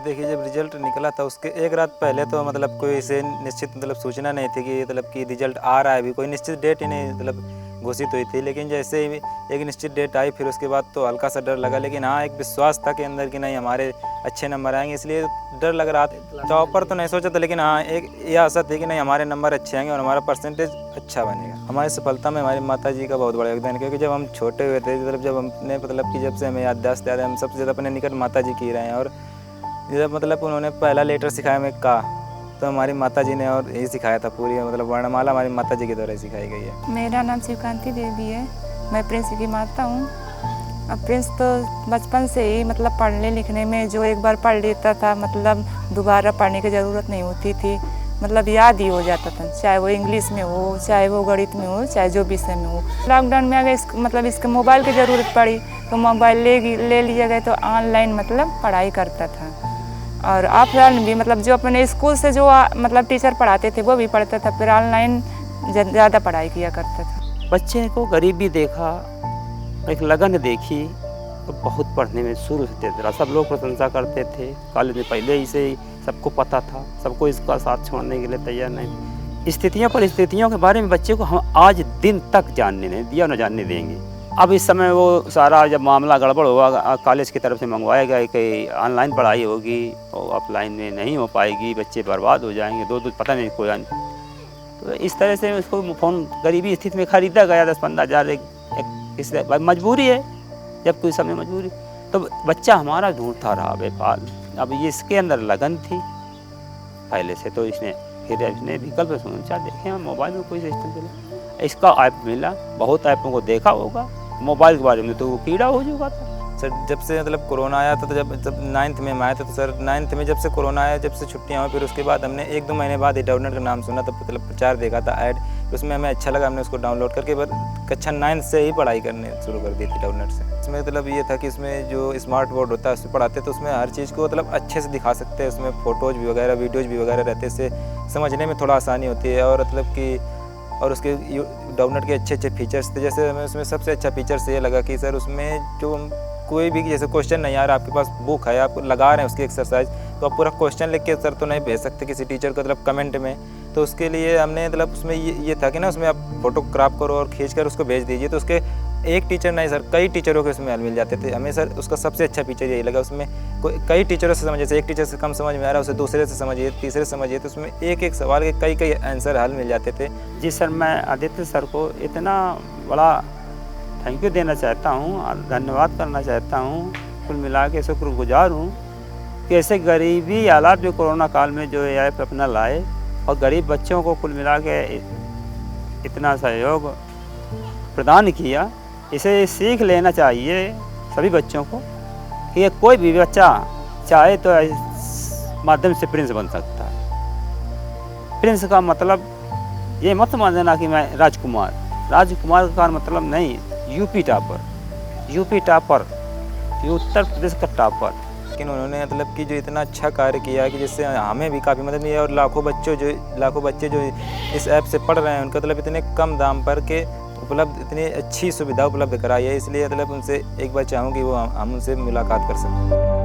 देखिए, जब रिज़ल्ट निकला था उसके एक रात पहले तो मतलब कोई ऐसे निश्चित मतलब सूचना नहीं थी कि मतलब कि रिज़ल्ट आ रहा है, अभी कोई निश्चित डेट ही नहीं मतलब घोषित हुई थी। लेकिन जैसे ही एक निश्चित डेट आई फिर उसके बाद तो हल्का सा डर लगा, लेकिन हाँ, एक विश्वास था कि अंदर कि नहीं हमारे अच्छे नंबर आएँगे, इसलिए डर लग रहा था। टॉपर तो नहीं सोचा था, लेकिन हाँ, एक ये आशा थी कि नहीं हमारे नंबर अच्छे आएँगे और हमारा परसेंटेज अच्छा बनेगा। हमारी सफलता में हमारी माताजी का बहुत बड़ा योगदान है, क्योंकि जब हम छोटे हुए थे मतलब जब हमने मतलब कि जब से हमें याददाश्त याद है, हम सबसे ज़्यादा अपने निकट माताजी की रहे हैं। और जब मतलब उन्होंने पहला लेटर सिखाया हमें का, तो हमारी माताजी ने और यही सिखाया था, पूरी मतलब वर्णमाला हमारी माताजी के द्वारा ही सिखाई गई है। मेरा नाम शिवकांति देवी है, मैं प्रिंस की माता हूँ। अब प्रिंस तो बचपन से ही मतलब पढ़ने लिखने में जो एक बार पढ़ लेता था मतलब दोबारा पढ़ने की ज़रूरत नहीं होती थी, मतलब याद ही हो जाता था, चाहे वो इंग्लिश में हो, चाहे वो गणित में हो, चाहे जो विषय में हो। लॉकडाउन में अगर मतलब इसके मोबाइल की ज़रूरत पड़ी तो मोबाइल ले लिया गया, तो ऑनलाइन मतलब पढ़ाई करता था। और ऑफलाइन भी मतलब जो अपने स्कूल से जो मतलब टीचर पढ़ाते थे वो भी पढ़ता था, फिर ऑनलाइन ज़्यादा पढ़ाई किया करता था। बच्चे को गरीबी देखा, एक लगन देखी तो बहुत पढ़ने में शुरू से तेज रहा। सब लोग प्रशंसा करते थे, कॉलेज में पहले ही से ही सबको पता था, सबको इसका साथ छोड़ने के लिए तैयार नहीं। परिस्थितियों के बारे में बच्चे को हम आज दिन तक जानने नहीं दिया, न जानने देंगे। अब इस समय वो सारा जब मामला गड़बड़ हुआ, कॉलेज की तरफ से मंगवाया गया कि ऑनलाइन पढ़ाई होगी और ऑफलाइन में नहीं हो पाएगी, बच्चे बर्बाद हो जाएंगे, दो पता नहीं कोई। तो इस तरह से उसको फ़ोन गरीबी स्थिति में ख़रीदा गया 10-15 हज़ार। इसलिए मजबूरी है, जब कोई समय मजबूरी तो बच्चा हमारा ढूंढता रहा बेफाल। अब ये इसके अंदर लगन थी पहले से, तो इसने विकल्प सोचा, देखें मोबाइल में कोई सिस्टम चला, इसका ऐप मिला। बहुत ऐपों को देखा होगा, मोबाइल के बारे में तो वो कीड़ा हो चुका था। सर जब से मतलब कोरोना आया था, तो जब 9th में हम आए थे, तो सर 9th में जब से कोरोना आया, जब से छुट्टियाँ हुई, फिर उसके बाद हमने 1-2 महीने बाद ही डाउनलोड का नाम सुना, तब मतलब प्रचार देखा था ऐड, उसमें हमें अच्छा लगा, हमने उसको डाउनलोड करके कक्षा 9th से ही पढ़ाई करने शुरू कर दी थी डाउनलोड से। इसमें मतलब ये था कि इसमें जो स्मार्ट बोर्ड होता है उसमें पढ़ाते, तो उसमें हर चीज़ को मतलब अच्छे से दिखा सकते हैं, उसमें फ़ोटोज़ भी वगैरह वीडियोज़ भी वगैरह रहते, इससे समझने में थोड़ा आसानी होती है। और मतलब कि और उसके डाउनलोड के अच्छे फीचर्स थे। जैसे हमें उसमें सबसे अच्छा फीचर्स ये लगा कि सर उसमें जो कोई भी जैसे क्वेश्चन नहीं आ रहा, आपके पास बुक है, आप लगा रहे हैं उसकी एक्सरसाइज, तो आप पूरा क्वेश्चन लिख के सर तो नहीं भेज सकते किसी टीचर को मतलब कमेंट में। तो उसके लिए हमने मतलब उसमें ये था कि ना उसमें आप फोटोग्राफ करो और खींच कर उसको भेज दीजिए, तो उसके एक टीचर नहीं सर कई टीचरों के उसमें हल मिल जाते थे। हमें सर उसका सबसे अच्छा फीचर यही लगा, उसमें कई टीचरों से समझ, जैसे एक टीचर से कम समझ में आ रहा है उसे दूसरे से समझिए, तीसरे से समझिए, तो उसमें एक सवाल के कई आंसर हल मिल जाते थे। जी सर, मैं आदित्य सर को इतना बड़ा थैंक यू देना चाहता हूँ और धन्यवाद करना चाहता हूँ। कुल मिला के शुक्रगुजार हूँ कि ऐसे गरीबी हालात जो कोरोना काल में जो ये ऐप अपना लाए और गरीब बच्चों को कुल मिला के इतना सहयोग प्रदान किया। इसे सीख लेना चाहिए सभी बच्चों को कि कोई भी बच्चा चाहे तो इस माध्यम से प्रिंस बन सकता है। प्रिंस का मतलब ये मत मानना कि मैं राजकुमार का मतलब नहीं, यूपी टॉपर, ये उत्तर प्रदेश का टॉपर। लेकिन उन्होंने मतलब कि जो इतना अच्छा कार्य किया कि जिससे हमें भी काफ़ी मदद मिली, और लाखों बच्चे जो इस ऐप से पढ़ रहे हैं उनको मतलब इतने कम दाम पर के उपलब्ध इतनी अच्छी सुविधा उपलब्ध कराई है। इसलिए मतलब उनसे एक बार चाहूँ कि वो हम उनसे मुलाकात कर सकें।